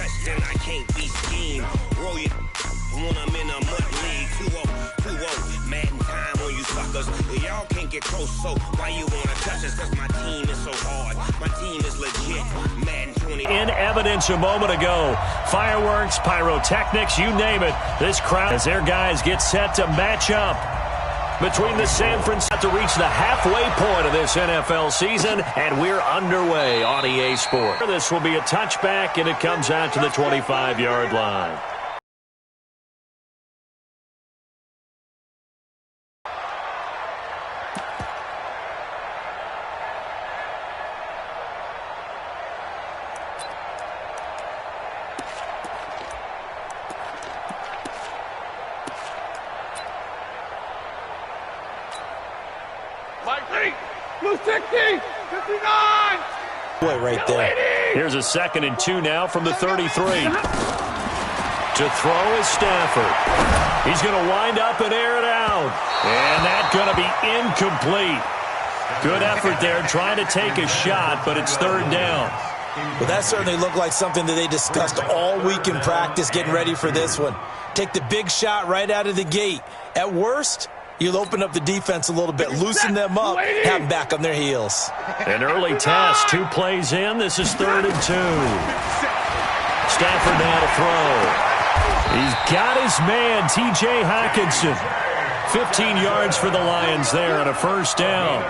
touched and I can't be schemed. Roll you when I'm in a mud league. 2-0, Madden time on you suckers. Y'all can't get close, so why you wanna touch us? Cause my team is so hard. My team is legit. Madden 20. In evidence a moment ago. Fireworks, pyrotechnics, you name it. This crowd, as their guys get set to match up between the San Francisco to reach the halfway point of this NFL season, and we're underway on EA Sports. This will be a touchback, and it comes out to the 25-yard line. Blue 60, 59. Boy, right there. Here's a 2nd and 2 now from the 33. To throw is Stafford. He's going to wind up and air it out. And that's going to be incomplete. Good effort there trying to take a shot, but it's 3rd down. Well, that certainly looked like something that they discussed all week in practice getting ready for this one. Take the big shot right out of the gate. At worst, you'll open up the defense a little bit, loosen them up, have them back on their heels. An early test, 2 plays in. This is 3rd and 2. Stafford now to throw. He's got his man, T.J. Hockenson. 15 yards for the Lions there on a 1st down.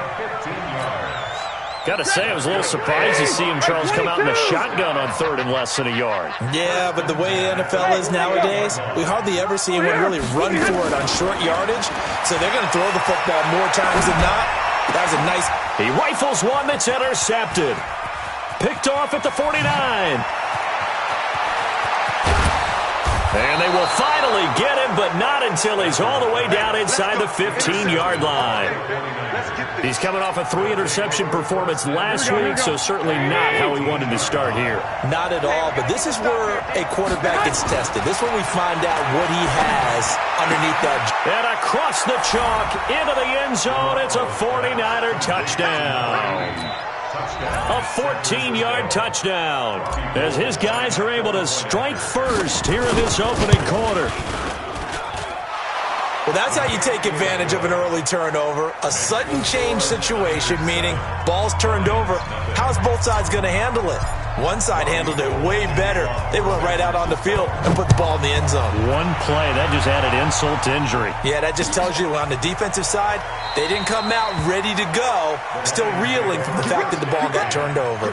Got to say, I was a little surprised to see him, Charles, come out in the shotgun on 3rd and less than a yard. Yeah, but the way the NFL is nowadays, we hardly ever see anyone really run for it on short yardage. So they're going to throw the football more times than not. That was a nice... He rifles one that's intercepted. Picked off at the 49. And they will finally get him, but not until he's all the way down inside the 15-yard line. He's coming off a 3-interception performance last week, so certainly not how he wanted to start here. Not at all, but this is where a quarterback gets tested. This is where we find out what he has underneath that. And across the chalk, into the end zone, it's a 49er touchdown. A 14-yard touchdown as his guys are able to strike first here in this opening quarter. Well, that's how you take advantage of an early turnover. A sudden change situation, meaning ball's turned over. How's both sides going to handle it? One side handled it way better. They went right out on the field and put the ball in the end zone. One play, that just added insult to injury. Yeah, that just tells you on the defensive side, they didn't come out ready to go, still reeling from the fact that the ball got turned over.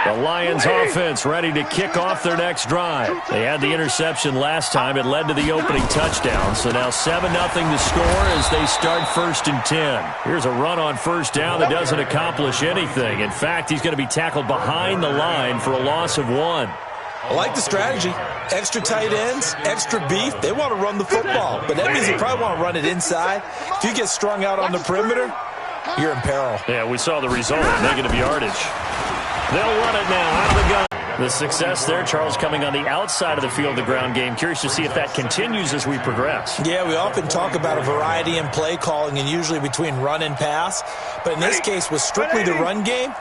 The Lions offense ready to kick off their next drive. They had the interception last time. It led to the opening touchdown. So now 7-0 to score as they start 1st and 10. Here's a run on 1st down that doesn't accomplish anything. In fact, he's going to be tackled behind the line for a loss of 1. I like the strategy. Extra tight ends, extra beef. They want to run the football, but that means they probably want to run it inside. If you get strung out on the perimeter, you're in peril. Yeah, we saw the result, negative yardage. They'll run it now out of the gun. The success there, Charles, coming on the outside of the field, the ground game. Curious to see if that continues as we progress. Yeah, we often talk about a variety in play calling and usually between run and pass. But in this case, with strictly the run game,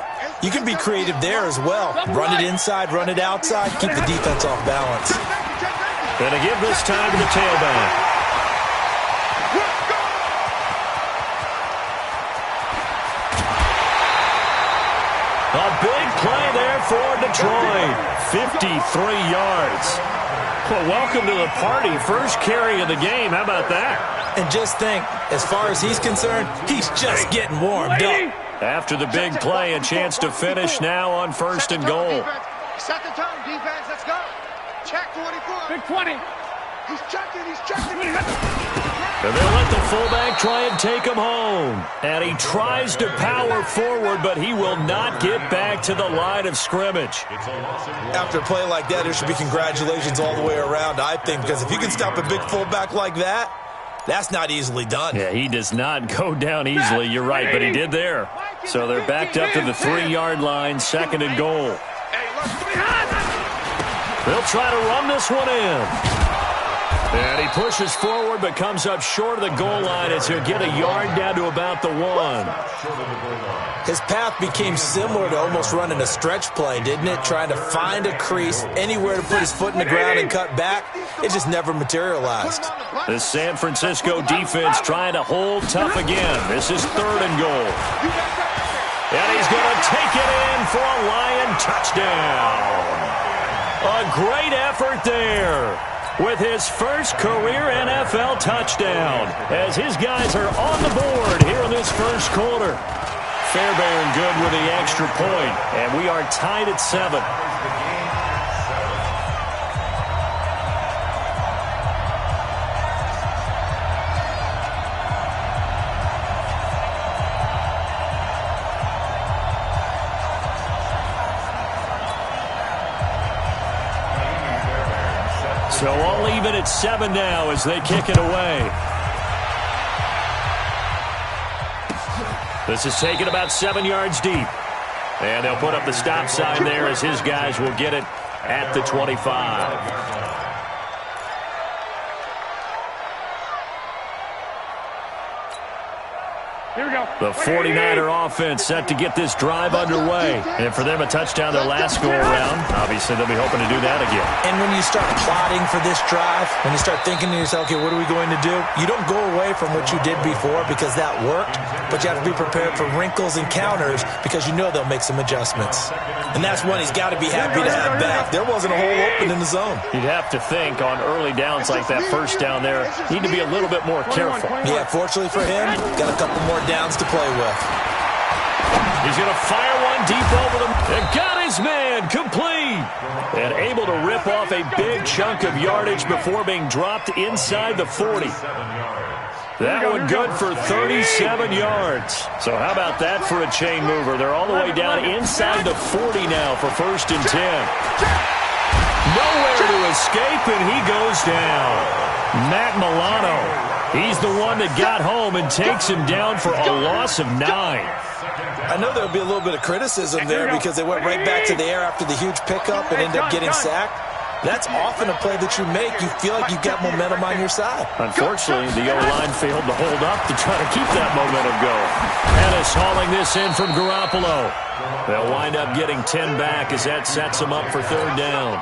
you can be creative there as well. Run it inside, run it outside, keep the defense off balance. Gonna give this time to the tailback. A big play there for Detroit. 53 yards. Well, welcome to the party. First carry of the game. How about that? And just think, as far as he's concerned, he's just getting warmed up. After the big play, a chance to finish now on 1st and goal. Set the tone, defense. Let's go. Check 24. Big 20. He's checking. And they'll let the fullback try and take him home. And he tries to power forward, but he will not get back to the line of scrimmage. After a play like that, there should be congratulations all the way around, I think, because if you can stop a big fullback like that, that's not easily done. Yeah, he does not go down easily. You're right, but he did there. So they're backed up to the 3-yard line, 2nd and goal. They'll try to run this one in. And he pushes forward but comes up short of the goal line as he'll get a yard down to about the 1. His path became similar to almost running a stretch play, didn't it? Trying to find a crease, anywhere to put his foot in the ground and cut back. It just never materialized. The San Francisco defense trying to hold tough again. This is 3rd and goal. And he's going to take it in for a Lion touchdown. A great effort there with his first career NFL touchdown as his guys are on the board here in this first quarter. Fairbairn good with the extra point, and we are tied at 7. So I'll leave it at 7 now as they kick it away. This is taken about 7 yards deep. And they'll put up the stop sign there as his guys will get it at the 25. Here we go. The 49er offense set to get this drive underway. And for them, a touchdown their last go-around. Obviously, they'll be hoping to do that again. And when you start plotting for this drive, when you start thinking to yourself, okay, what are we going to do? You don't go away from what you did before because that worked, but you have to be prepared for wrinkles and counters because you know they'll make some adjustments. And that's one he's got to be happy to have back. There wasn't a hole open in the zone. You'd have to think on early downs like that first down there, need to be a little bit more careful. Yeah, fortunately for him, got a couple more downs to play with. He's going to fire one deep over them. And got his man complete. And able to rip off a big chunk of yardage before being dropped inside the 40. That one good for 37 yards. So how about that for a chain mover? They're all the way down inside the 40 now for 1st and 10. Nowhere to escape, and he goes down. Matt Milano, he's the one that got home and takes him down for a loss of 9. I know there'll be a little bit of criticism there because they went right back to the air after the huge pickup and ended up getting sacked. That's often a play that you make. You feel like you've got momentum on your side. Unfortunately, the O-line failed to hold up to try to keep that momentum going. Pettis hauling this in from Garoppolo. They'll wind up getting 10 back as that sets them up for 3rd down.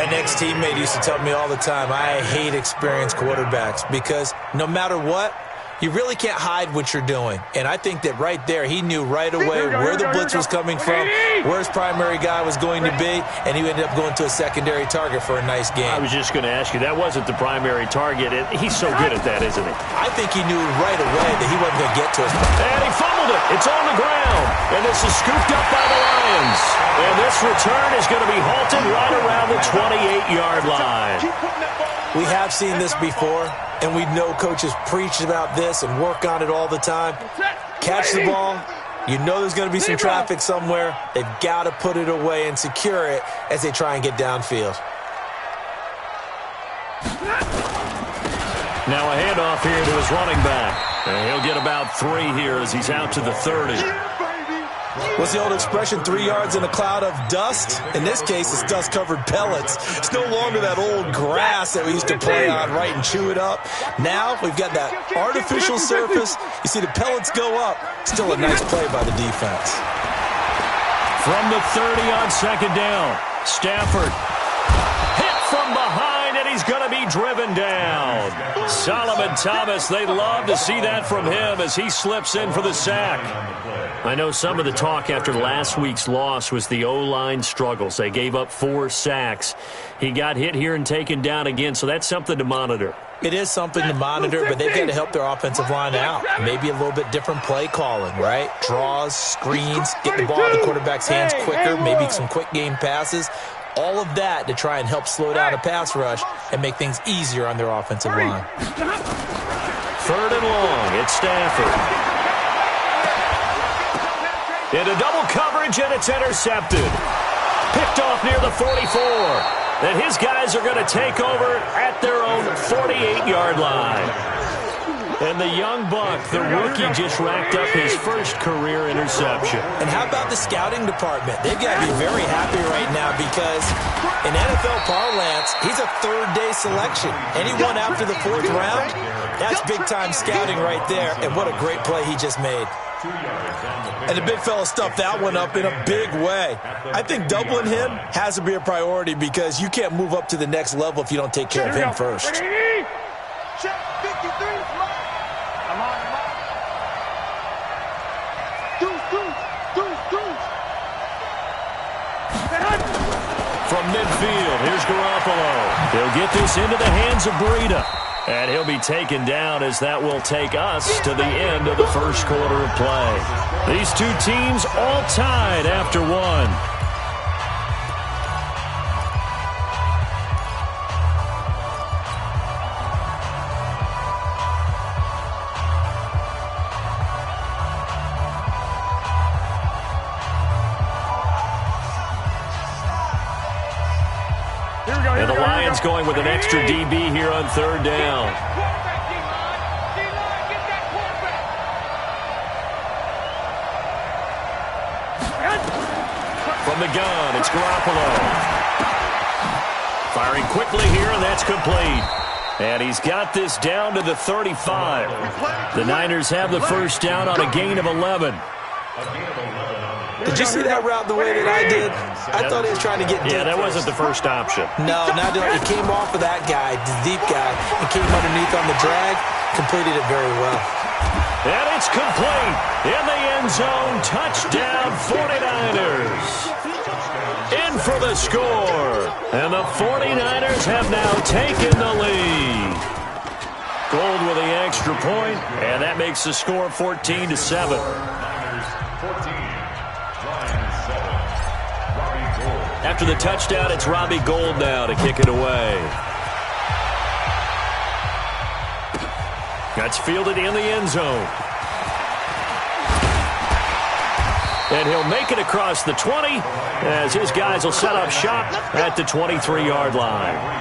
An ex-teammate used to tell me all the time, I hate experienced quarterbacks because no matter what, you really can't hide what you're doing. And I think that right there, he knew right away where the blitz was coming from, where his primary guy was going to be, and he ended up going to a secondary target for a nice game. I was just going to ask you, that wasn't the primary target. He's so good at that, isn't he? I think he knew right away that he wasn't going to get to us. And he fumbled it. It's on the ground. And this is scooped up by the Lions. And this return is going to be halted right around the 28-yard line. We have seen this before, and we know coaches preach about this and work on it all the time. Catch the ball. You know there's going to be some traffic somewhere. They've got to put it away and secure it as they try and get downfield. Now a handoff here to his running back. And he'll get about 3 here as he's out to the 30. What's the old expression, 3 yards in a cloud of dust? In this case, it's dust-covered pellets. It's no longer that old grass that we used to play on, right, and chew it up. Now we've got that artificial surface. You see the pellets go up. Still a nice play by the defense. From the 30 on 2nd down, Stafford hit from behind, and he's going to be driven down. Solomon Thomas, they'd love to see that from him as he slips in for the sack. I know some of the talk after last week's loss was the O-line struggles. They gave up 4 sacks. He got hit here and taken down again, so that's something to monitor. It is something to monitor, but they've got to help their offensive line out. Maybe a little bit different play calling, right? Draws, screens, get the ball in the quarterback's hands quicker, maybe some quick game passes. All of that to try and help slow down a pass rush and make things easier on their offensive line. 3rd and long, it's Stafford. Into double coverage, and it's intercepted. Picked off near the 44. And his guys are going to take over at their own 48-yard line. And the young buck, the rookie, just racked up his first career interception. And how about the scouting department? They've got to be very happy right now because in NFL parlance, he's a third-day selection. Anyone after the 4th round, that's big-time scouting right there. And what a great play he just made. And the big fella stuffed that one up in a big way. I think doubling him has to be a priority because you can't move up to the next level if you don't take care of him first. Check 53. From midfield, here's Garoppolo. He'll get this into the hands of Breida. And he'll be taken down as that will take us to the end of the first quarter of play. These two teams all tied after one. And the Lions going with an extra DB here on 3rd down. From the gun, it's Garoppolo. Firing quickly here, and that's complete. And he's got this down to the 35. The Niners have the first down on a gain of 11. Did you see that route the way that I did? I thought he was trying to get deep. Yeah, that wasn't the first option. No, not doing it. He came off of that guy, the deep guy, and came underneath on the drag, completed it very well. And it's complete. In the end zone, touchdown 49ers. In for the score. And the 49ers have now taken the lead. Gold with the extra point, and that makes the score 14-7. After the touchdown, it's Robbie Gould now to kick it away. That's fielded in the end zone. And he'll make it across the 20 as his guys will set up shop at the 23-yard line.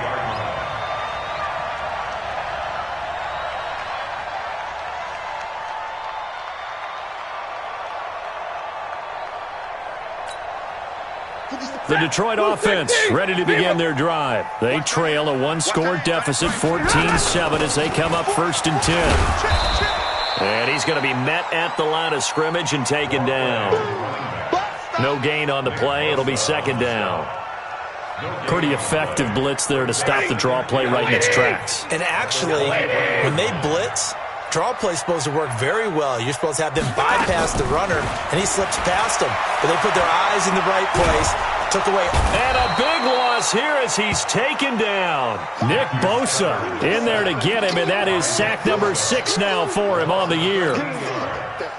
The Detroit offense ready to begin their drive. They trail a one-score deficit, 14-7, as they come up 1st and 10. And he's going to be met at the line of scrimmage and taken down. No gain on the play. It'll be 2nd down. Pretty effective blitz there to stop the draw play right in its tracks. And actually, when they blitz, draw play is supposed to work very well. You're supposed to have them bypass the runner, and he slips past them. But they put their eyes in the right place. Took away. And a big loss here as he's taken down. Nick Bosa in there to get him, and that is sack number 6 now for him on the year.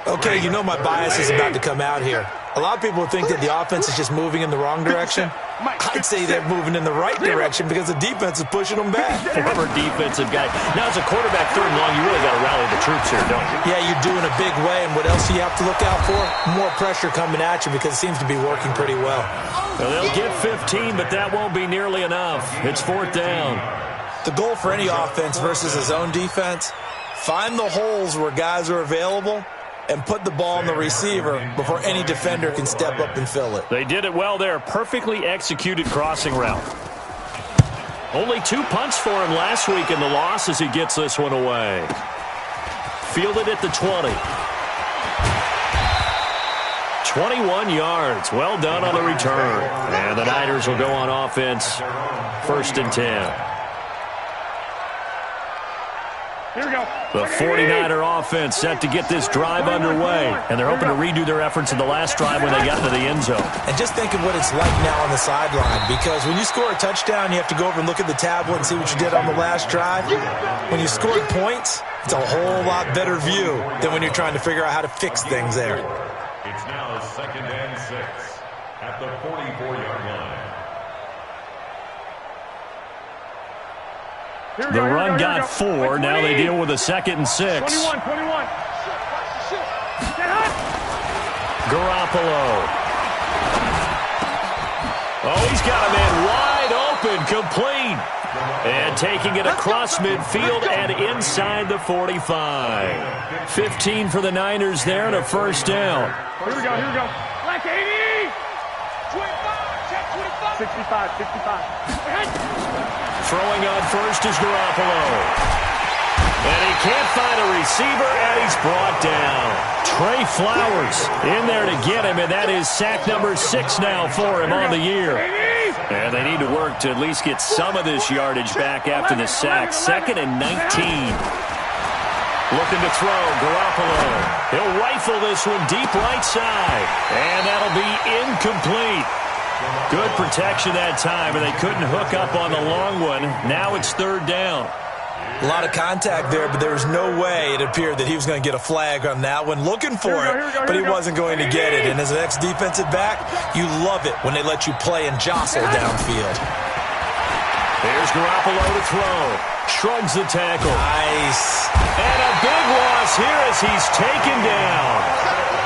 Okay, you know my bias is about to come out here. A lot of people think that the offense is just moving in the wrong direction. I'd say they're moving in the right direction because the defense is pushing them back. Former defensive guy. Now, as a quarterback 3rd and long, you really got to rally the troops here, don't you? Yeah, you're doing a big way, and what else do you have to look out for? More pressure coming at you because it seems to be working pretty well. Well, they'll get 15, but that won't be nearly enough. It's 4th down. The goal for any offense versus a zone defense, find the holes where guys are available and put the ball on the receiver before any defender can step up and fill it. They did it well there. Perfectly executed crossing route. Only 2 punts for him last week in the loss as he gets this one away. Fielded at the 20. 21 yards. Well done on the return. And the Niners will go on offense. 1st and 10. Here we go. The 49er offense set to get this drive underway. And they're hoping to redo their efforts in the last drive when they got into the end zone. And just think of what it's like now on the sideline. Because when you score a touchdown, you have to go over and look at the tablet and see what you did on the last drive. When you scored points, it's a whole lot better view than when you're trying to figure out how to fix things there. It's now 2nd and 6 at the 44-yard line. The run got 4. Now they deal with a 2nd and 6. 21. Garoppolo. Oh, he's got a man wide open, complete. And taking it across midfield and inside the 45. 15 for the Niners there and a first down. Here we go. Black 80. 25, check 25. 65. Throwing on first is Garoppolo. And he can't find a receiver, and he's brought down. Trey Flowers in there to get him, and that is sack number 6 now for him on the year. And they need to work to at least get some of this yardage back after the sack. 2nd and 19. Looking to throw, Garoppolo. He'll rifle this one deep right side, and that'll be incomplete. Good protection that time, and they couldn't hook up on the long one. Now it's 3rd down. A lot of contact there, but there was no way it appeared that he was going to get a flag on that one. Looking for it, but he wasn't going to get it. And as an ex-defensive back, you love it when they let you play and jostle downfield. Here's Garoppolo to throw. Shrugs the tackle. Nice. And a big loss here as he's taken down.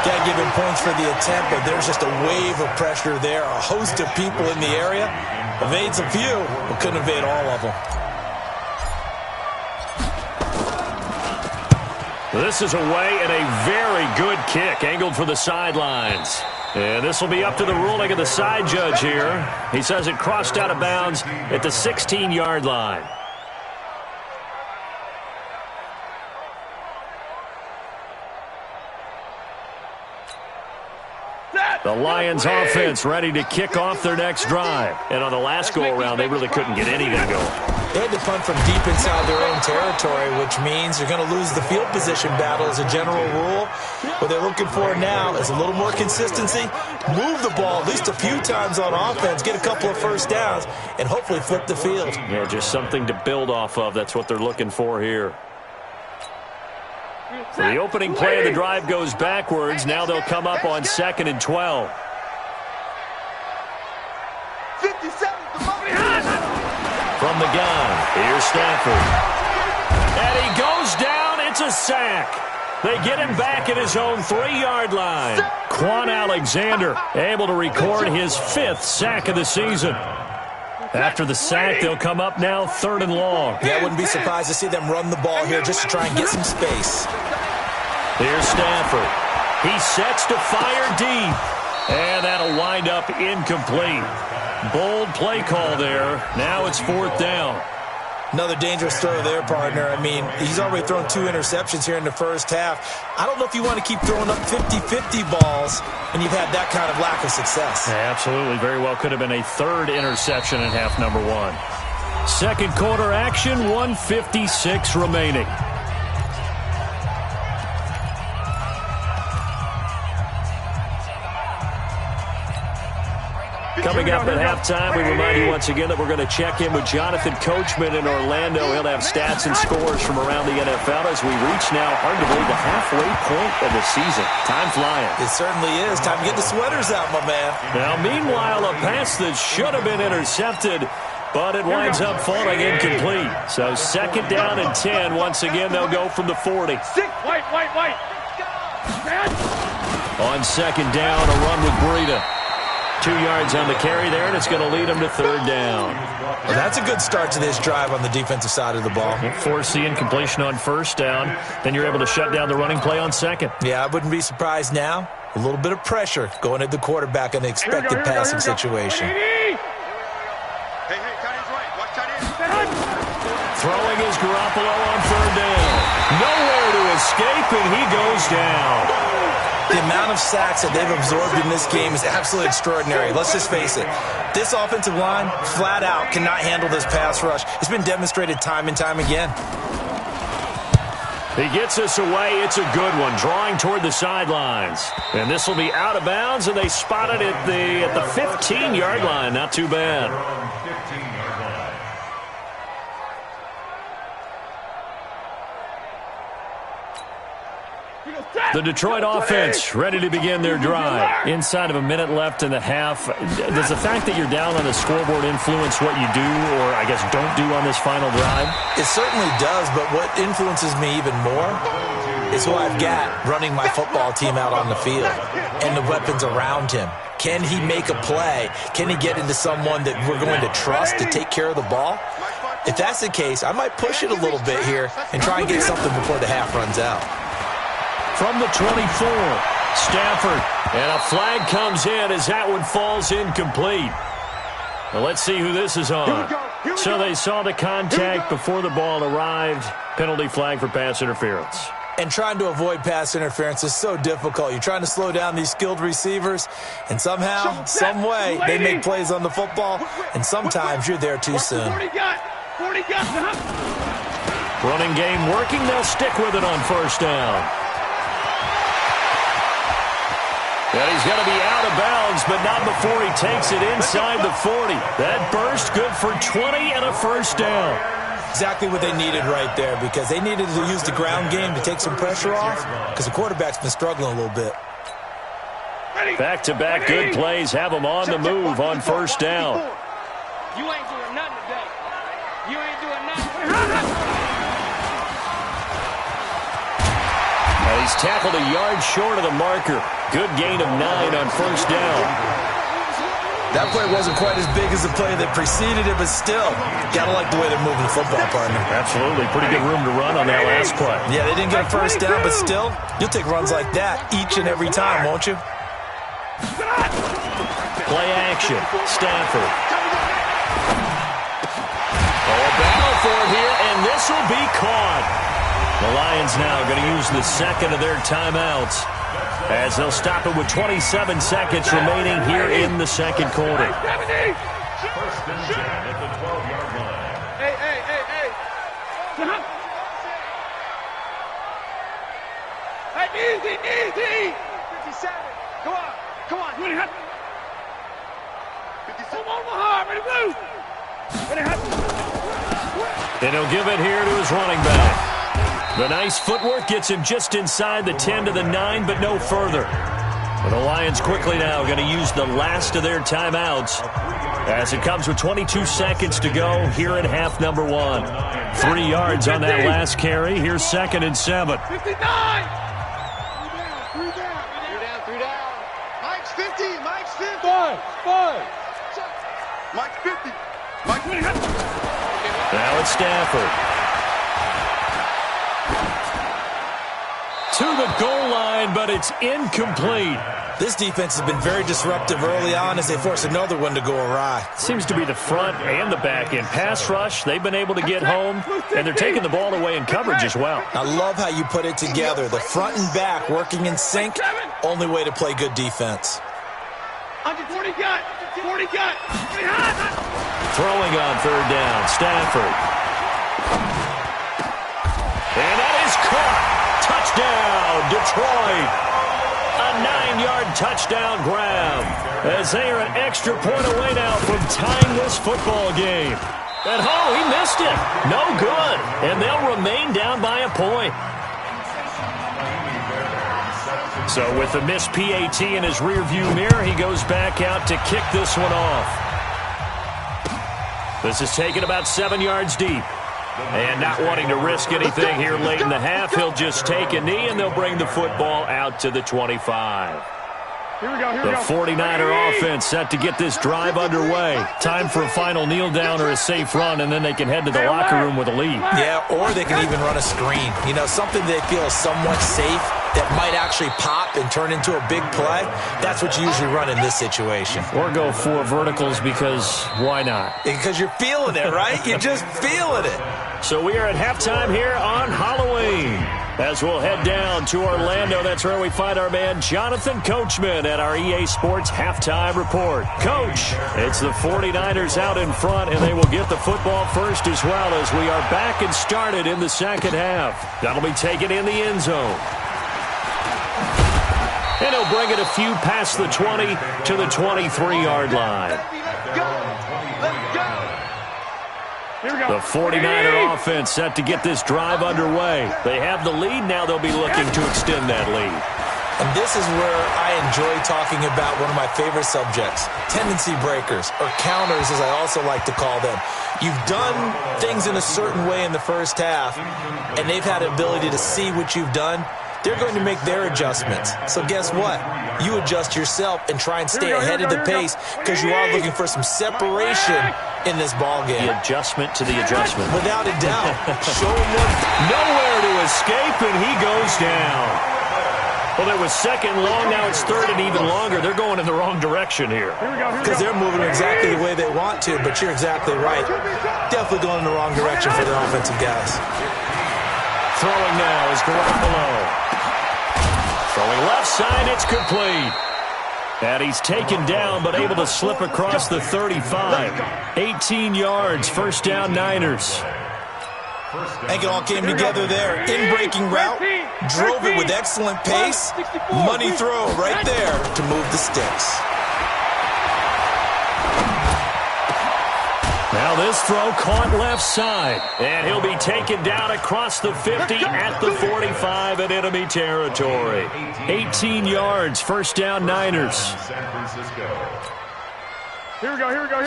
Got to give him points for the attempt, but there's just a wave of pressure there. A host of people in the area. Evades a few, but couldn't evade all of them. This is away and a very good kick, angled for the sidelines. And this will be up to the ruling of the side judge here. He says it crossed out of bounds at the 16-yard line. The Lions offense ready to kick off their next drive. And on the last go-around, they really couldn't get anything going. They had to punt from deep inside their own territory, which means you're going to lose the field position battle as a general rule. What they're looking for now is a little more consistency, move the ball at least a few times on offense, get a couple of first downs, and hopefully flip the field. Yeah, just something to build off of. That's what they're looking for here. So the opening play of the drive goes backwards. Now they'll come up on 2nd and 12. 57. From the gun, here's Stafford. And he goes down. It's a sack. They get him back at his own 3-yard line. Quan Alexander able to record his 5th sack of the season. After the sack, they'll come up now 3rd and long. Yeah, I wouldn't be surprised to see them run the ball here just to try and get some space. Here's Stafford. He sets to fire deep. And that'll wind up incomplete. Bold play call there. Now it's 4th down. Another dangerous throw there, partner. I mean, he's already thrown 2 interceptions here in the first half. I don't know if you want to keep throwing up 50-50 balls when you've had that kind of lack of success. Yeah, absolutely. Very well could have been a 3rd interception in half number 1. 2nd quarter action, 1:56 remaining. Coming up at halftime, we remind you once again that we're going to check in with Jonathan Coachman in Orlando. He'll have stats and scores from around the NFL as we reach now, hard to believe, the halfway point of the season. Time flying. It certainly is. Time to get the sweaters out, my man. Now, meanwhile, a pass that should have been intercepted, but it winds up falling incomplete. So 2nd down and 10. Once again, they'll go from the 40. White. On 2nd down, a run with Breida. 2 yards on the carry there, and it's going to lead them to 3rd down. Well, that's a good start to this drive on the defensive side of the ball. Force the incompletion on 1st down. Then you're able to shut down the running play on 2nd. Yeah, I wouldn't be surprised now. A little bit of pressure going at the quarterback in the expected passing situation. Hey, tight end's right. Watch tight end. Throwing is Garoppolo on 3rd down. Nowhere to escape, and he goes down. The amount of sacks that they've absorbed in this game is absolutely extraordinary. Let's just face it. This offensive line, flat out, cannot handle this pass rush. It's been demonstrated time and time again. He gets us away. It's a good one, drawing toward the sidelines. And this will be out of bounds, and they spot it at the 15-yard line. Not too bad. The Detroit offense ready to begin their drive. Inside of a minute left in the half. Does the fact that you're down on the scoreboard influence what you do, or I guess don't do on this final drive? It certainly does, but what influences me even more is who I've got running my football team out on the field and the weapons around him. Can he make a play? Can he get into someone that we're going to trust to take care of the ball? If that's the case, I might push it a little bit here and try and get something before the half runs out. From the 24, Stafford. And a flag comes in as that one falls incomplete. Well, let's see who this is on. So they saw the contact before the ball arrived. Penalty flag for pass interference. And trying to avoid pass interference is so difficult. You're trying to slow down these skilled receivers, and somehow, some way, they make plays on the football, and sometimes you're there too soon. Running game working. They'll stick with it on first down. And he's going to be out of bounds, but not before he takes it inside the 40. That burst good for 20 and a first down. Exactly what they needed right there, because they needed to use the ground game to take some pressure off, because the quarterback's been struggling a little bit. Back-to-back good plays have them on the move on first down. You ain't doing nothing today. You ain't doing nothing. And he's tackled a yard short of the marker. Good gain of 9 on first down. That play wasn't quite as big as the play that preceded it, but still, gotta like the way they're moving the football, partner. Absolutely. Pretty good room to run on that last play. Yeah, they didn't get a first down, but still, you'll take runs like that each and every time, won't you? Play action. Stafford. Oh, a battle for it here, and this will be caught. The Lions now going to use the second of their timeouts, as they'll stop it with 27 seconds remaining here in the second quarter. First and 10 at the 12-yard line. Hey. Hey, easy. 57. Come on. 57. Come on, Mahar. Ready to move. And he'll give it here to his running back. The nice footwork gets him just inside the 10 to the 9, but no further. But the Lions quickly now going to use the last of their timeouts, as it comes with 22 seconds to go here in half number 1. 3 yards on that last carry. Here's 2nd and 7. 59. 3 down. Mike's 50. Five. Mike's 50. Mike's 50. Now it's Stafford. To the goal line, but it's incomplete. This defense has been very disruptive early on as they force another one to go awry. Seems to be the front and the back end. Pass rush, they've been able to get home, and they're taking the ball away in coverage as well. I love how you put it together. The front and back working in sync, only way to play good defense. 40 got. Throwing on third down, Stafford. And that is caught. Touchdown, Detroit. A 9-yard touchdown grab, as they are an extra point away now from tying this football game. And he missed it. No good. And they'll remain down by a point. So with the missed PAT in his rearview mirror, he goes back out to kick this one off. This is taken about 7 yards deep. And not wanting to risk anything here late in the half, he'll just take a knee, and they'll bring the football out to the 25. The 49er offense set to get this drive underway. Time for a final kneel down or a safe run, and then they can head to the locker room with a lead. Yeah, or they can even run a screen. You know, something they feel is somewhat safe that might actually pop and turn into a big play. That's what you usually run in this situation. Or go 4 verticals, because why not? Because you're feeling it, right? You're just feeling it. So we are at halftime here on Halloween, as we'll head down to Orlando. That's where we find our man Jonathan Coachman at our EA Sports Halftime Report. Coach, it's the 49ers out in front, and they will get the football first as well, as we are back and started in the second half. That'll be taken in the end zone. And he'll bring it a few past the 20 to the 23-yard line. The 49er offense set to get this drive underway. They have the lead. Now they'll be looking to extend that lead. And this is where I enjoy talking about one of my favorite subjects, tendency breakers, or counters as I also like to call them. You've done things in a certain way in the first half, and they've had the ability to see what you've done. They're going to make their adjustments. So guess what? You adjust yourself and try and stay ahead of the pace, because you are looking for some separation in this ball game. The adjustment to the adjustment. Without a doubt. Showing them nowhere to escape, and he goes down. Well, it was second long. Now it's third and even longer. They're going in the wrong direction here. Because they're moving exactly the way they want to, but you're exactly right. Definitely going in the wrong direction for their offensive guys. Throwing now is Garoppolo. Throwing left side, it's complete. And he's taken down, but able to slip across the 35. 18 yards, first down Niners. I think it all came together there. In-breaking route, drove it with excellent pace. Money throw right there to move the sticks. Now this throw caught left side. And he'll be taken down across the 50 at the 45 in enemy territory. 18 yards, first down Niners.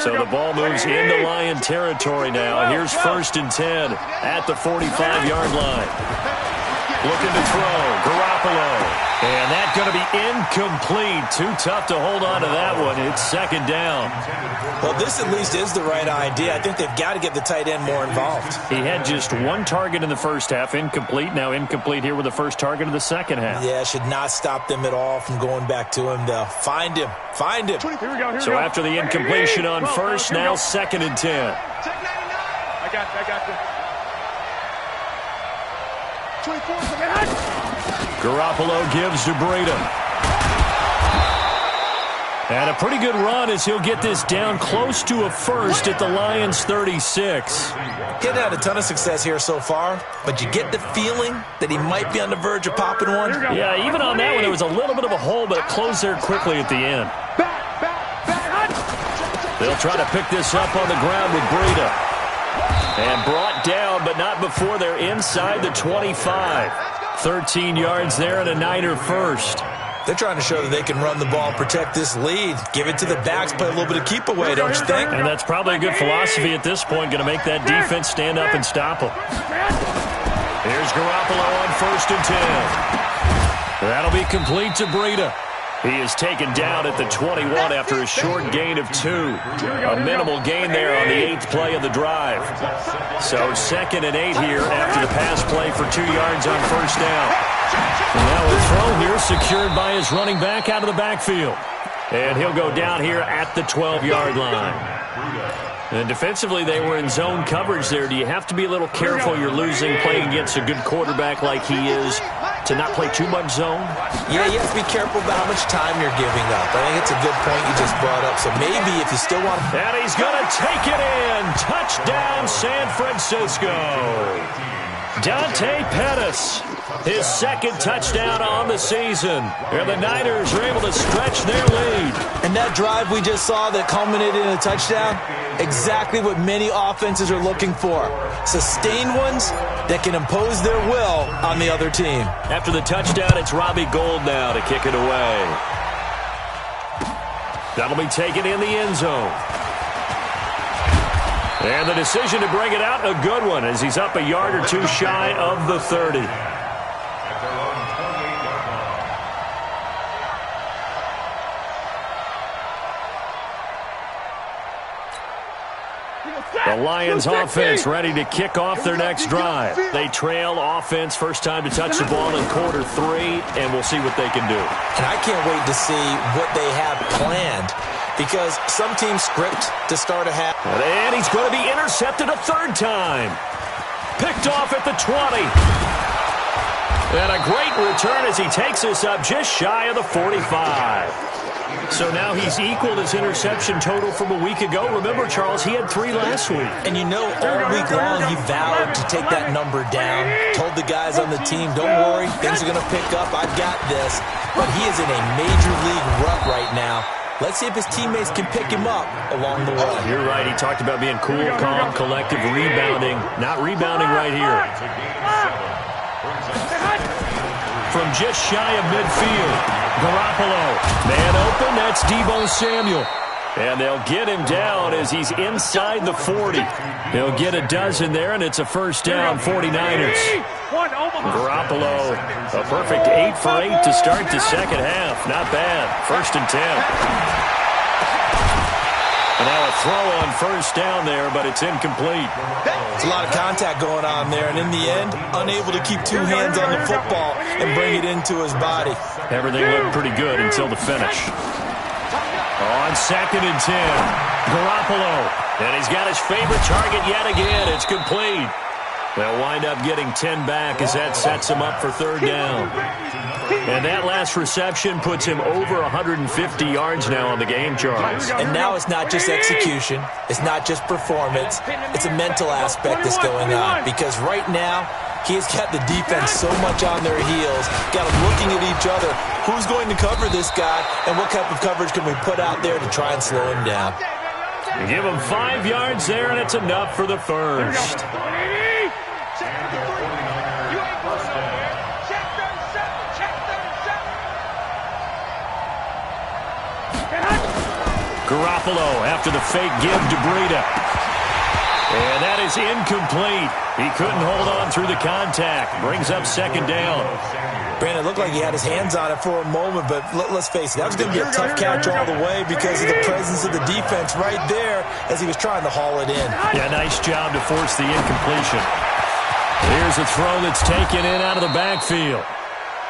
So the ball moves into Lion territory now. Here's first and 10 at the 45-yard line. Looking to throw, Garoppolo. And that's going to be incomplete. Too tough to hold on to that one. It's second down. Well, this at least is the right idea. I think they've got to get the tight end more involved. He had just one target in the first half, incomplete. Now incomplete here with the first target of the second half. Yeah, should not stop them at all from going back to him. They'll find him. Find him. So after the incompletion on first, now second and 10. I got you. Garoppolo gives to Breida. And a pretty good run as he'll get this down close to a first at the Lions' 36. He's had a ton of success here so far, but you get the feeling that he might be on the verge of popping one. Yeah, even on that one, there was a little bit of a hole, but it closed there quickly at the end. They'll try to pick this up on the ground with Breida. And brought down, but not before they're inside the 25. 13 yards there and a Niner first. They're trying to show that they can run the ball, protect this lead. Give it to the backs, play a little bit of keep away, don't you think? And that's probably a good philosophy at this point, going to make that defense stand up and stop them. Here's Garoppolo on first and 10. That'll be complete to Breida. He is taken down at the 21 after a short gain of 2. A minimal gain there on the 8th play of the drive. So second and 8 here after the pass play for 2 yards on first down. And now a throw here secured by his running back out of the backfield. And he'll go down here at the 12-yard line. And defensively, they were in zone coverage there. Do you have to be a little careful you're losing playing against a good quarterback like he is to not play too much zone? Yeah, you have to be careful about how much time you're giving up. I think it's a good point you just brought up. So maybe if you still want to... And he's going to take it in. Touchdown, San Francisco. Dante Pettis, his second touchdown on the season. And the Niners are able to stretch their lead. And that drive we just saw that culminated in a touchdown, exactly what many offenses are looking for. Sustained ones that can impose their will on the other team. After the touchdown, it's Robbie Gould now to kick it away. That'll be taken in the end zone. And the decision to bring it out, a good one, as he's up a yard or two shy of the 30. The Lions offense ready to kick off their next drive. They trail offense first time to touch the ball in quarter 3, and we'll see what they can do. And I can't wait to see what they have planned, because some teams script to start a half. And he's going to be intercepted a third time. Picked off at the 20. And a great return as he takes us up just shy of the 45. So now he's equaled his interception total from a week ago. Remember, Charles, he had 3 last week. And you know, all week long he vowed to take that number down. Told the guys on the team, don't worry, things are going to pick up. I've got this. But he is in a major league rut right now. Let's see if his teammates can pick him up along the way. You're right. He talked about being cool, calm, collective, rebounding. Not rebounding right here. From just shy of midfield, Garoppolo. Man open, that's Deebo Samuel. And they'll get him down as he's inside the 40. He'll get a dozen there, and it's a first down, 49ers. Garoppolo, a perfect 8 for 8 to start the second half. Not bad. First and 10. And now a throw on first down there, but it's incomplete. There's a lot of contact going on there, and in the end, unable to keep two hands on the football and bring it into his body. Everything looked pretty good until the finish. On 2nd and 10, Garoppolo. And he's got his favorite target yet again. It's complete. They'll wind up getting 10 back as that sets him up for 3rd down. And that last reception puts him over 150 yards now on the game, Charles. And now it's not just execution. It's not just performance. It's a mental aspect that's going on. Because right now, he's got the defense so much on their heels, got them looking at each other. Who's going to cover this guy, and what type of coverage can we put out there to try and slow him down? You give him 5 yards there, and it's enough for the first. Garoppolo after the fake give to Breida. And that is incomplete. He couldn't hold on through the contact. Brings up 2nd down. Brandon, it looked like he had his hands on it for a moment, but let's face it, that was going to be a tough catch all the way because of the presence of the defense right there as he was trying to haul it in. Yeah, nice job to force the incompletion. Here's a throw that's taken in out of the backfield.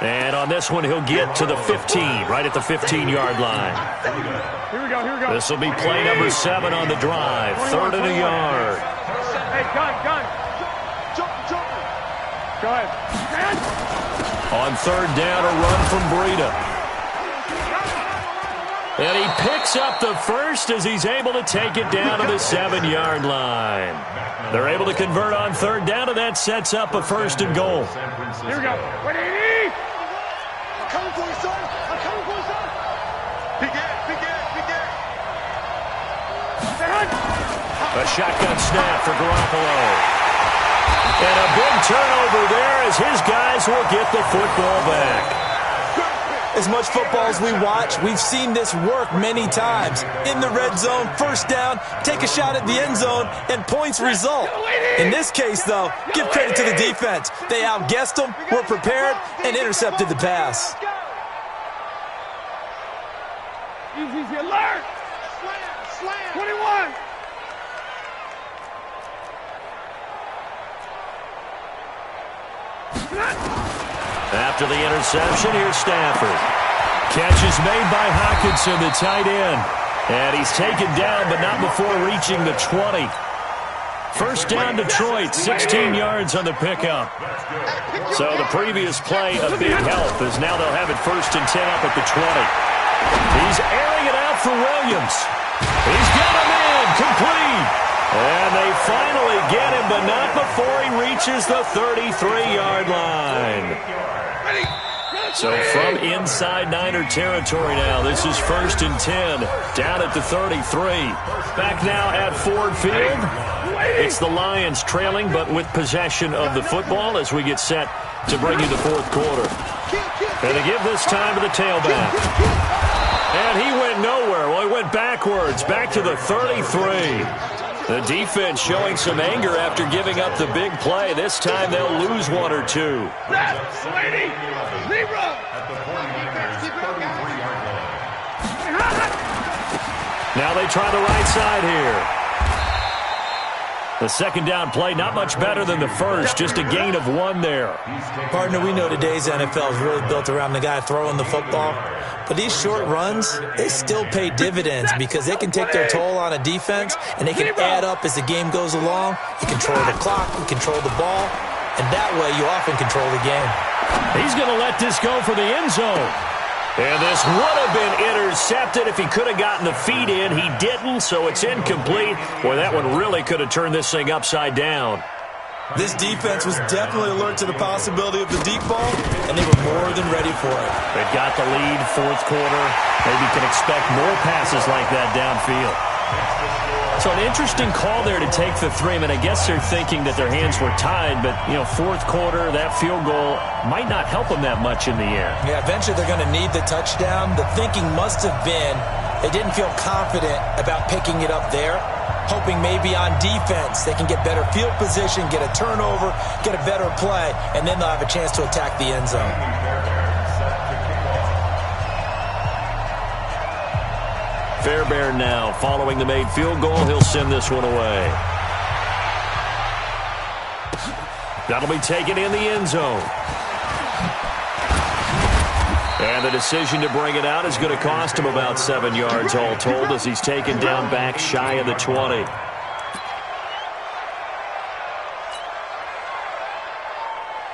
And on this one, he'll get to the 15, right at the 15-yard line. Here we go. This will be play number 7 on the drive. 3rd and a yard. Hey, gun. Jump. Go ahead. On 3rd down, a run from Breida. And he picks up the first as he's able to take it down to the 7-yard line. They're able to convert on 3rd down, and that sets up a 1st and goal. Here we go. Ready? I'm coming for you, son. Big air. A shotgun snap for Garoppolo. And a big turnover there as his guys will get the football back. As much football as we watch, we've seen this work many times. In the red zone, 1st down, take a shot at the end zone, and points result. In this case, though, give credit to the defense. They outguessed them, were prepared, and intercepted the pass. Easy, alert! Slam! 21! After the interception, here's Stafford. Catch is made by Hockenson, the tight end. And he's taken down, but not before reaching the 20. 1st down, Detroit, 16 yards on the pickup. So the previous play, a big help, as now they'll have it 1st and 10 up at the 20. He's airing it out for Williams. He's got him in, complete. And they finally get him, but not before he reaches the 33-yard line. So from inside Niner territory now, this is 1st and 10, down at the 33. Back now at Ford Field. It's the Lions trailing, but with possession of the football as we get set to bring you the 4th quarter. And they give this time to the tailback. And he went nowhere. Well, he went backwards, back to the 33. The defense showing some anger after giving up the big play. This time they'll lose 1 or 2. Now they try the right side here. The 2nd down play, not much better than the first, just a gain of 1 there. Partner, we know today's NFL is really built around the guy throwing the football. But these short runs, they still pay dividends because they can take their toll on a defense, and they can add up as the game goes along. You control the clock, you control the ball, and that way you often control the game. He's going to let this go for the end zone. And this would have been intercepted if he could have gotten the feet in. He didn't, so it's incomplete. Boy, that one really could have turned this thing upside down. This defense was definitely alert to the possibility of the deep ball, and they were more than ready for it. They've got the lead, 4th quarter. Maybe can expect more passes like that downfield. So an interesting call there to take the 3. I mean, I guess they're thinking that their hands were tied, but, 4th quarter, that field goal might not help them that much in the air. Yeah, eventually they're going to need the touchdown. The thinking must have been they didn't feel confident about picking it up there, hoping maybe on defense they can get better field position, get a turnover, get a better play, and then they'll have a chance to attack the end zone. Fairbairn now following the made field goal. He'll send this one away. That'll be taken in the end zone. And the decision to bring it out is going to cost him about 7 yards all told as he's taken down back shy of the 20.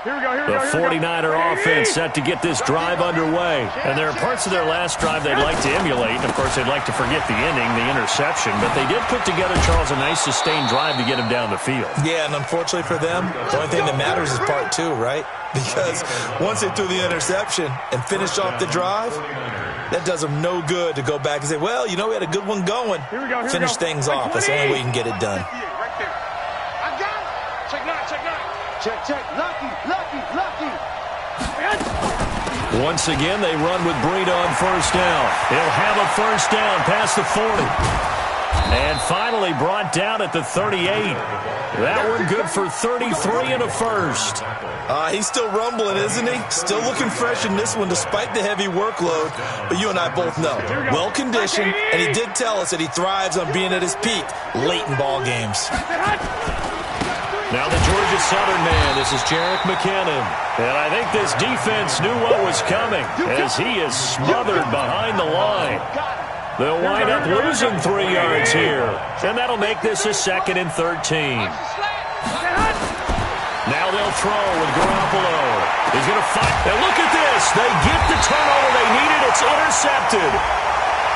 The 49er offense set to get this drive underway. And there are parts of their last drive they'd like to emulate. And, of course, they'd like to forget the ending, the interception. But they did put together, Charles, a nice sustained drive to get him down the field. Yeah, and unfortunately for them, the only thing that matters is part 2, right? Because once they threw the interception and finished off the drive, that does them no good to go back and say, well, you know, we had a good one going. Finish things off. That's the only way you can get it done. I got it. Check nine, check nine. Check. Lucky. Once again, they run with Breida on first down. He'll have a first down past the 40. And finally brought down at the 38. That one good for 33 and a first. He's still rumbling, isn't he? Still looking fresh in this one despite the heavy workload. But you and I both know, well-conditioned, and he did tell us that he thrives on being at his peak late in ball games. Now the Georgia Southern man, this is Jerick McKinnon. And I think this defense knew what was coming as he is smothered behind the line. They'll wind up losing 3 yards here. And that'll make this a 2nd and 13. Now they'll throw with Garoppolo. He's going to fight. And look at this. They get the turnover they needed. It's intercepted.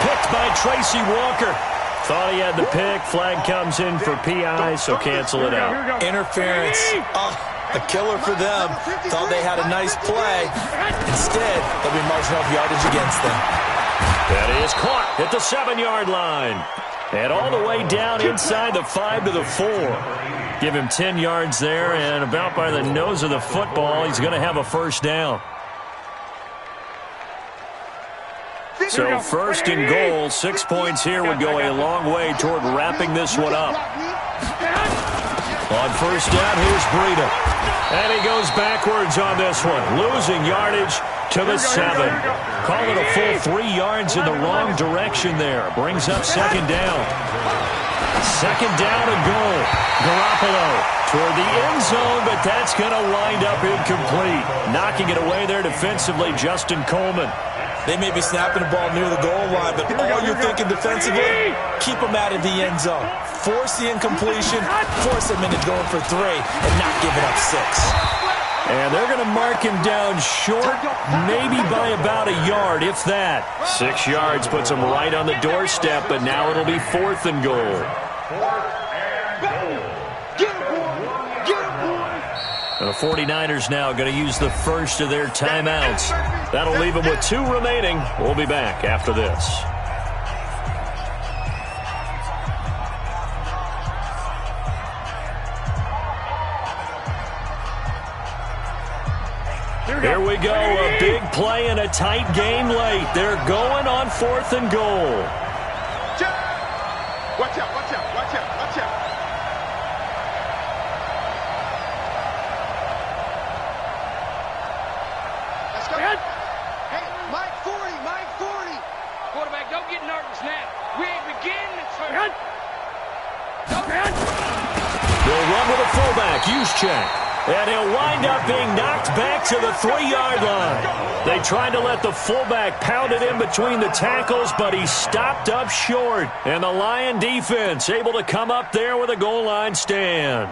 Picked by Tracy Walker. Thought he had the pick. Flag comes in for PI, so cancel it out. Interference. A killer for them. Thought they had a nice play. Instead, they'll be marching off yardage against them. That is caught at the 7-yard line. And all the way down inside the 5 to the 4. Give him 10 yards there, and about by the nose of the football, he's going to have a first down. So first and goal, 6 points here would go a long way toward wrapping this one up. On first down, here's Breida. And he goes backwards on this one, losing yardage to the 7. Call it a full 3 yards in the wrong direction there. Brings up 2nd down. 2nd down and goal. Garoppolo toward the end zone, but that's going to wind up incomplete. Knocking it away there defensively, Justin Coleman. They may be snapping the ball near the goal line, but all you're thinking defensively, keep them out of the end zone. Force the incompletion, force them into going for 3, and not giving up 6. And they're going to mark him down short, maybe by about a yard, if that. 6 yards puts him right on the doorstep, but now it'll be 4th and goal. And the 49ers now going to use the first of their timeouts. That'll leave them with 2 remaining. We'll be back after this. Here we go, a big play and a tight game late. They're going on 4th and goal. Watch out, watch out, watch out, watch out. Let's go. Hey, Mike 40. Quarterback, don't get nervous now. We ain't beginning to turn. They'll run with a fullback, Juszczyk. And he'll wind up being knocked back to the 3-yard line. They tried to let the fullback pound it in between the tackles, but he stopped up short. And the Lion defense able to come up there with a goal line stand.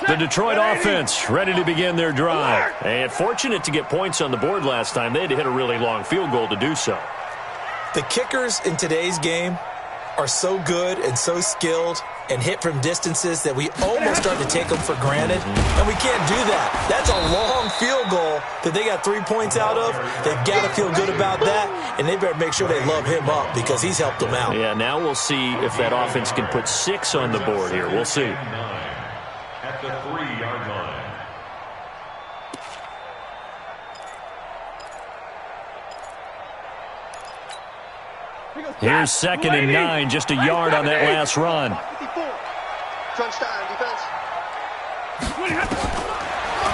The Detroit offense ready to begin their drive. And fortunate to get points on the board last time. They had to hit a really long field goal to do so. The kickers in today's game are so good and so skilled and hit from distances that we almost start to take them for granted, and we can't do that. That's a long field goal that they got 3 points out of. They've got to feel good about that, and they better make sure they love him up because he's helped them out. Yeah, now we'll see if that offense can put 6 on the board here. We'll see. At the 3-yard line. Here's 2nd and 9, just a yard on that last run. Crunch time, defense.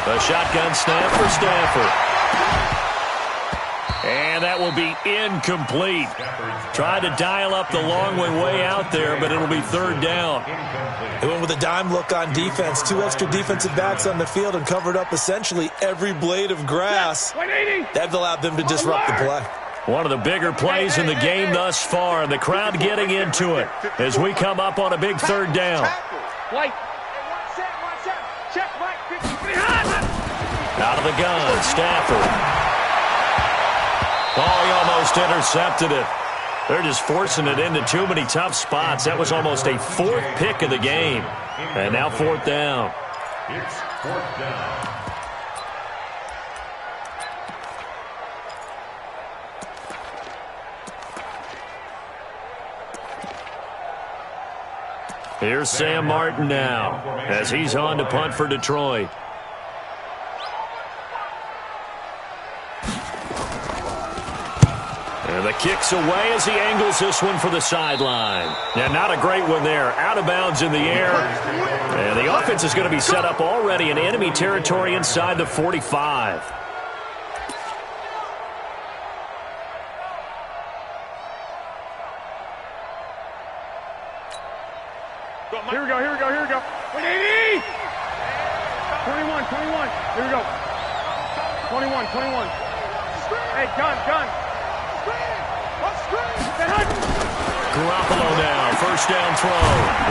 A shotgun snap for Stafford. And And that will be incomplete. Tried to dial up the long way out there, but it'll be third down. They went with a dime look on defense. 2 extra defensive backs on the field and covered up essentially every blade of grass. That allowed them to disrupt the play. One of the bigger plays in the game thus far, and the crowd getting into it as we come up on a big third down. Out of the gun, Stafford. Oh, he almost intercepted it. They're just forcing it into too many tough spots. That was almost a 4th pick of the game. And now 4th down. It's 4th down. Here's Sam Martin now as he's on to punt for Detroit. And the kick's away as he angles this one for the sideline. Yeah, not a great one there. Out of bounds in the air. And the offense is going to be set up already in enemy territory inside the 45. Here we go. 180! 21. Here we go. 21. Hey, gun. Garoppolo now, first down throw.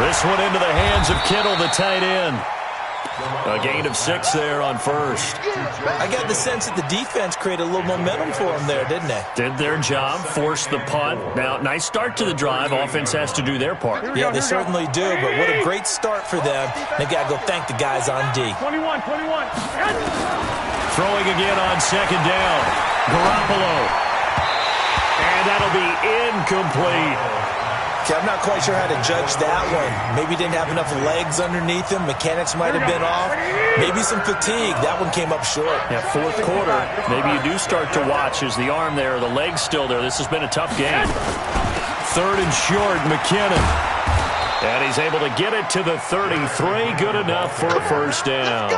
This one into the hands of Kittle, the tight end. A gain of 6 there on first. I got the sense that the defense created a little momentum for them there, didn't they? Did their job, forced the punt. Now, nice start to the drive. Offense has to do their part. Yeah, they certainly do, but what a great start for them. They got to go thank the guys on D. 21. Throwing again on second down. Garoppolo. And that'll be incomplete. Okay, I'm not quite sure how to judge that one. Maybe didn't have enough legs underneath him. Mechanics might have been off. Maybe some fatigue. That one came up short. Yeah, 4th quarter, maybe you do start to watch as the arm there, the leg's still there. This has been a tough game. 3rd and short, McKinnon. And he's able to get it to the 33. Good enough for a first down.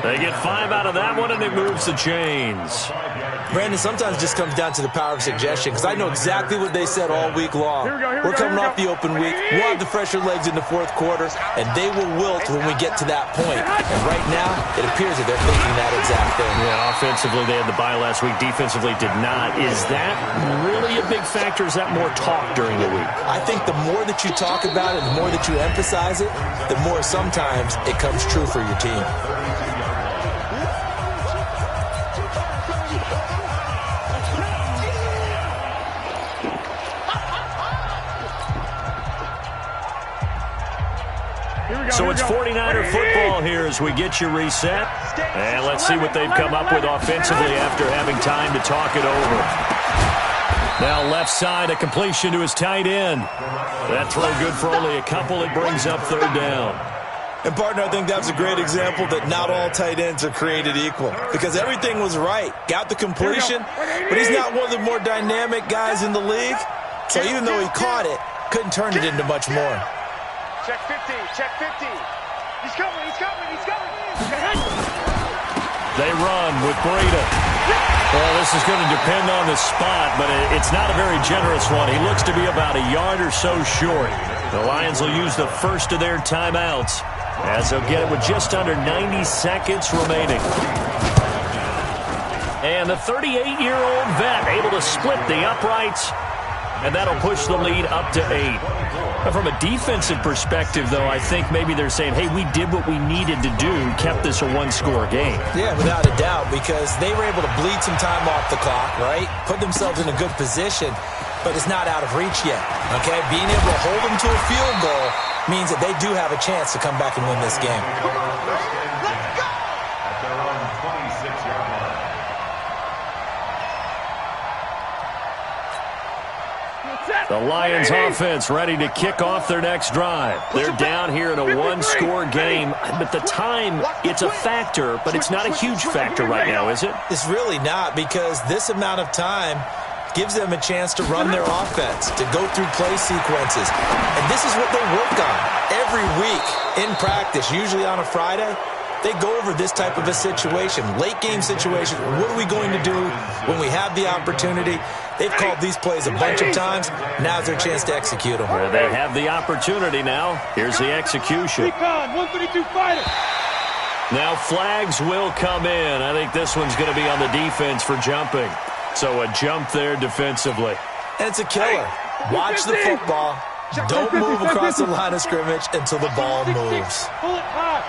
They get 5 out of that one, and it moves the chains. Brandon, sometimes it just comes down to the power of suggestion, because I know exactly what they said all week long. We're coming off the open week. We'll have the fresher legs in the 4th quarter, and they will wilt when we get to that point. And right now, it appears that they're thinking that exact thing. Yeah, offensively, they had the bye last week. Defensively, did not. Is that really a big factor? Is that more talk during the week? I think the more that you talk about it, the more that you emphasize it, the more sometimes it comes true for your team. So it's 49er football here as we get you reset. And let's see what they've come up with offensively after having time to talk it over. Now left side, a completion to his tight end. That throw good for only a couple. It brings up 3rd down. And, partner, I think that was a great example that not all tight ends are created equal, because everything was right. Got the completion, but he's not one of the more dynamic guys in the league. So even though he caught it, couldn't turn it into much more. Check 50. He's coming. They run with Breida. Well, this is going to depend on the spot, but it's not a very generous one. He looks to be about a yard or so short. The Lions will use the first of their timeouts as they'll get it with just under 90 seconds remaining. And the 38-year-old vet able to split the uprights, and that'll push the lead up to 8. From a defensive perspective, though, I think maybe they're saying, hey, we did what we needed to do, kept this a 1-score game. Yeah, without a doubt, because they were able to bleed some time off the clock, right? Put themselves in a good position, but it's not out of reach yet, okay? Being able to hold them to a field goal means that they do have a chance to come back and win this game. At their own 26-yard line. The Lions offense ready to kick off their next drive. They're down here in a 1-score game, but the time, it's a factor, but it's not a huge factor right now, is it? It's really not, because this amount of time gives them a chance to run their offense, to go through play sequences. And this is what they work on every week in practice, usually on a Friday. They go over this type of a situation, late game situation. What are we going to do When we have the opportunity, they've called these plays a bunch of times. Now's their chance to execute them. Well, they have the opportunity now. Here's the execution. 132 fighter. Now flags will come in. I think this one's going to be on the defense for jumping. So a jump there defensively. And it's a killer. Watch the football. Don't move across the line of scrimmage until the ball moves. Pull it high.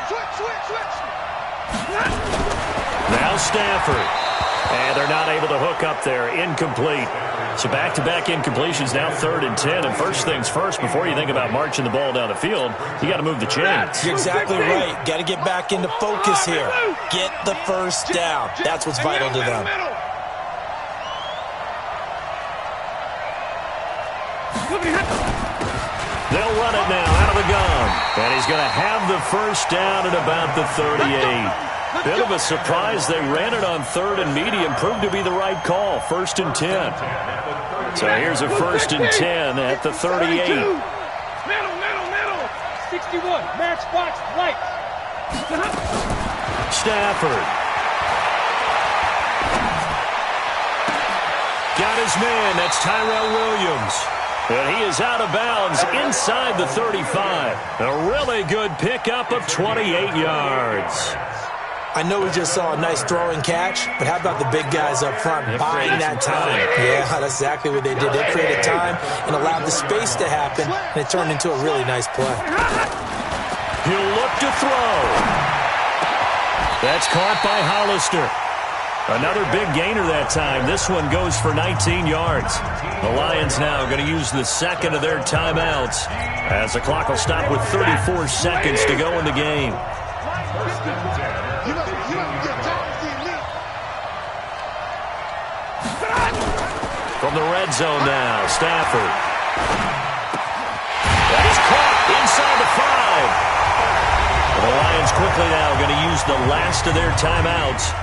Switch. Now Stafford. And they're not able to hook up there. Incomplete. So back-to-back incompletions, now 3rd and 10. And first things first, before you think about marching the ball down the field, you got to move the chains. You're exactly right. Got to get back into focus here. Get the first down. That's what's vital to them. They'll run it now out of the gun. And he's going to have the first down at about the 38. Bit of a surprise. They ran it on 3rd and medium. Proved to be the right call. 1st and 10. So here's a 1st and 10 at the 38. Middle. 61. Matchbox right. Stafford. Got his man. That's Tyrell Williams. And he is out of bounds inside the 35. A really good pickup of 28 yards. I know we just saw a nice throwing catch, but how about the big guys up front buying that time? Yeah, that's exactly what they did. They created time and allowed the space to happen, and it turned into a really nice play. He'll look to throw. That's caught by Hollister. Another big gainer that time. This one goes for 19 yards. The Lions now going to use the second of their timeouts as the clock will stop with 34 seconds to go in the game. From the red zone now, Stafford. That is caught inside the 5. The Lions quickly now going to use the last of their timeouts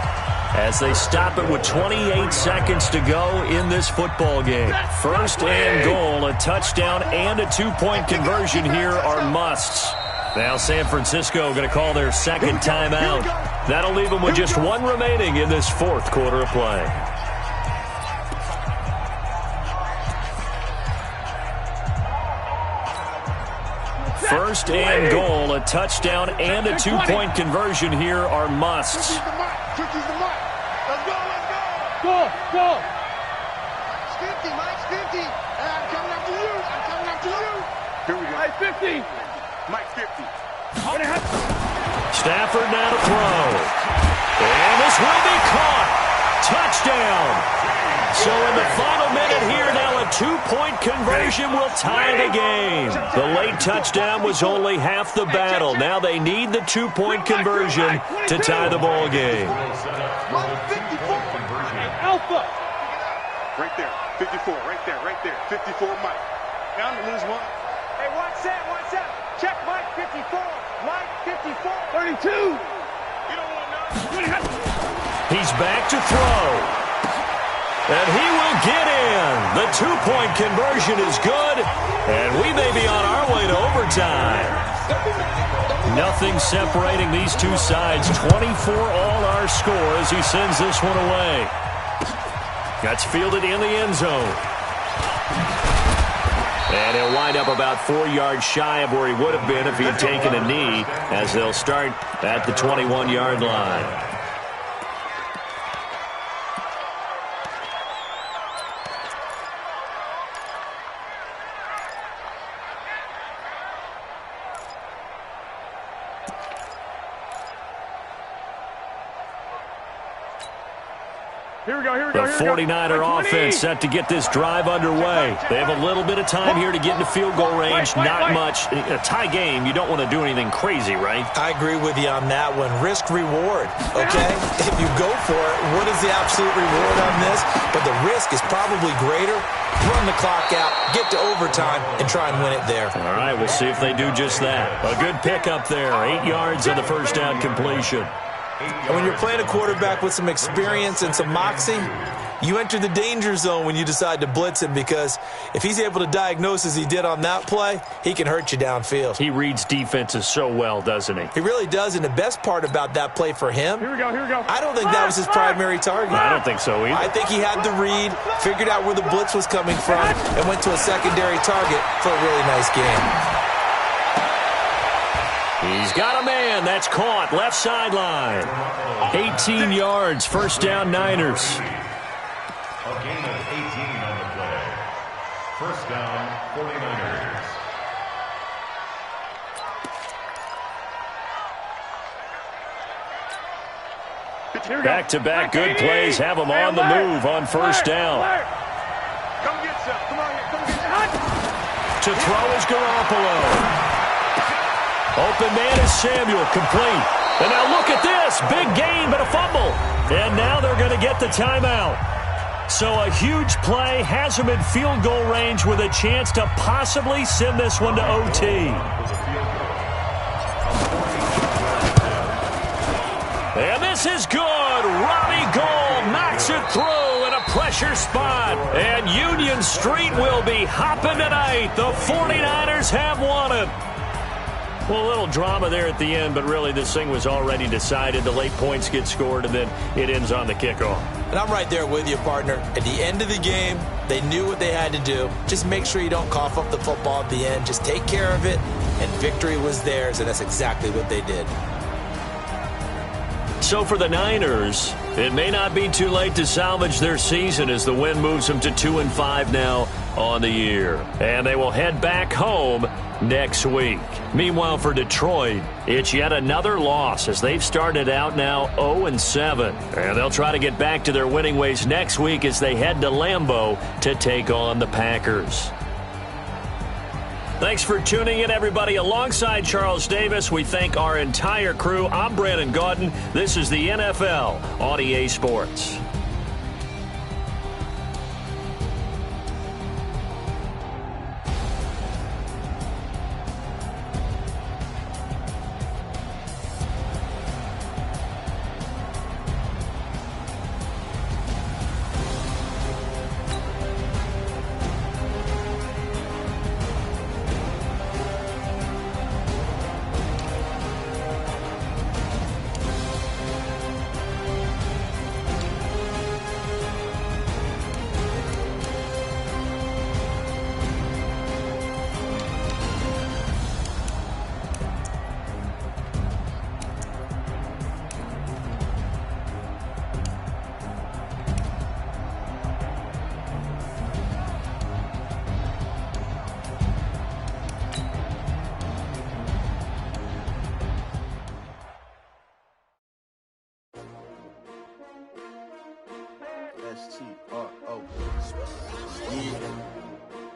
as they stop it with 28 seconds to go in this football game. 1st and goal, a touchdown and a 2-point conversion here are musts. Now San Francisco going to call their second timeout. That'll leave them with just one remaining in this 4th quarter of play. 1st and goal, a touchdown and a 2-point conversion here are musts. Go. It's 50, Mike, 50. I'm coming after you. Here we go. Mike 50. Mike 50. Stafford now to throw. And this will be caught. Touchdown. So in the final minute here now, a 2-point conversion will tie the game. The late touchdown was only half the battle. Now they need the 2-point conversion to tie the ball game. Alpha. Right there. 54. Right there. 54, Mike. Down to lose one. Hey, watch that. Check Mike 54. Mike 54. 32. You don't want none. He's back to throw. And he will get in. The 2-point conversion is good. And we may be on our way to overtime. Nothing separating these two sides. 24 all our score as he sends this one away. That's fielded in the end zone. And he'll wind up about 4 yards shy of where he would have been if he had taken a knee, as they'll start at the 21-yard line. The 49er offense set to get this drive underway. They have a little bit of time here to get into field goal range. Not much. A tie game, you don't want to do anything crazy, right? I agree with you on that one. Risk-reward, okay? If you go for it, what is the absolute reward on this? But the risk is probably greater. Run the clock out, get to overtime, and try and win it there. All right, we'll see if they do just that. A good pickup there. 8 yards on the first down completion. And when you're playing a quarterback with some experience and some moxie, You enter the danger zone when you decide to blitz him, because if he's able to diagnose as he did on that play, he can hurt you downfield. He reads defenses so well, doesn't he? He really does, and the best part about that play for him, Here we go. I don't think that was his primary target. I don't think so either. I think he had the read, figured out where the blitz was coming from, and went to a secondary target for a really nice game. He's got a man. That's caught. Left sideline. 18 yards. First down, Niners. A gain of 18 on the play. First down, 49ers. Back-to-back good plays have them on the move on first down. Come get some. Come on here. Come get some. To throw is Garoppolo. Open man is Samuel, complete. And now look at this. Big gain, but a fumble. And now they're going to get the timeout. So a huge play has them in field goal range with a chance to possibly send this one to OT. And this is good. Robbie Gould knocks it through in a pressure spot. And Union Street will be hopping tonight. The 49ers have won it. Well, a little drama there at the end, but really this thing was already decided. The late points get scored, and then it ends on the kickoff. And I'm right there with you, partner. At the end of the game, they knew what they had to do. Just make sure you don't cough up the football at the end. Just take care of it, and victory was theirs, and that's exactly what they did. So for the Niners, it may not be too late to salvage their season as the win moves them to 2-5 now on the year. And they will head back home next week. Meanwhile, for Detroit, it's yet another loss as they've started out now 0-7. And they'll try to get back to their winning ways next week as they head to Lambeau to take on the Packers. Thanks for tuning in, everybody. Alongside Charles Davis, we thank our entire crew. I'm Brandon Gaudin. This is the NFL on EA Sports. S-T-R-O. Yeah.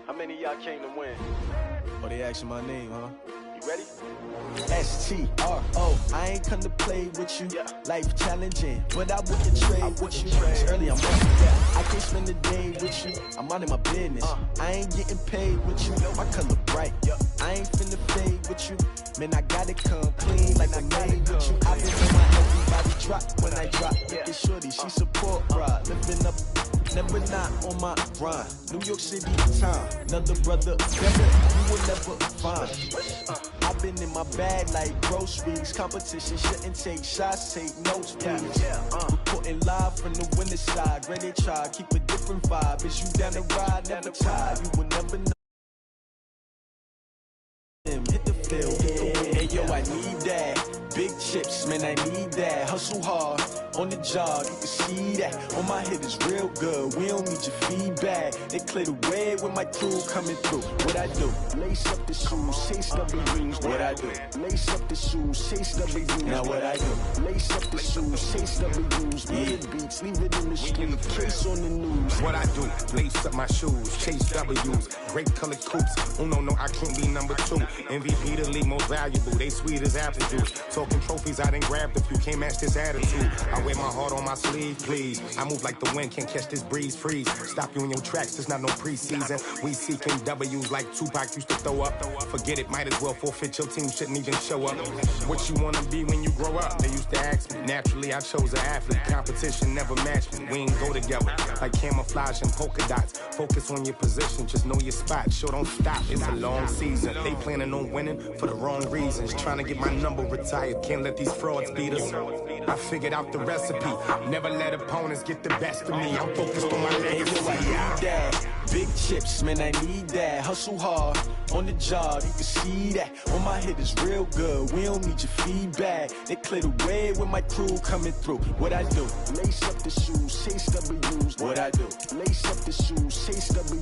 How many of y'all came to win? Oh, they asking my name, huh? You ready? S-T-R-O. I ain't come to play with you. Yeah. Life challenging, but I wouldn't trade with you. It's early, I'm on. Yeah. I can't spend the day with you. I'm out of my business. I ain't getting paid with you. My color bright. Yeah. I ain't finna fade with you. Man, I gotta come clean like I made with you. I been on my everybody drop when I drop. Look at shorty, she support ride. Living up, never not on my grind. New York City time, another brother better, you will never find. I've been in my bag like groceries. Competition shouldn't take shots, take notes, please. Reporting live from the winter side. Ready to try, keep a different vibe. Is you down the ride, never tired. You will never know. Hit the field, hit the wind. Hey, yo, I need that. Big chips, man, I need that. Hustle hard on the job, you can see that. On my head is real good, we don't need your feedback. They clear the way with my crew coming through. What I do? Lace up the shoes, chase W's. What I do? Lace up the shoes, chase W's. Now what I do? Lace up the shoes, chase W's. Big beats, leave it in the street, case on the news. What I do? Lace up my shoes, chase W's. Great colored coops. Oh no, I can't be number 2. MVP the league most valuable. They sweet as apple juice. Talking trophies, I done grabbed a few. Can't match this attitude. I I wear my heart on my sleeve, please. I move like the wind, can't catch this breeze, freeze. Stop you in your tracks, there's not no preseason. We seeking W's like Tupac used to throw up. Forget it, might as well forfeit, your team shouldn't even show up. What you wanna be when you grow up? They used to ask me. Naturally, I chose an athlete. Competition never matched me. We ain't go together like camouflage and polka dots. Focus on your position, just know your spot. Sure, don't stop, it's a long season. They planning on winning for the wrong reasons. Trying to get my number retired, can't let these frauds beat us. I figured out the recipe. Never let opponents get the best of me. I'm focused on my legacy. Big chips, man, I need that. Hustle hard on the job, you can see that. On my head is real good, we don't need your feedback. They clear the way with my crew coming through. What I do? Lace up the shoes, chase W's. What I do? Lace up the shoes, chase W's.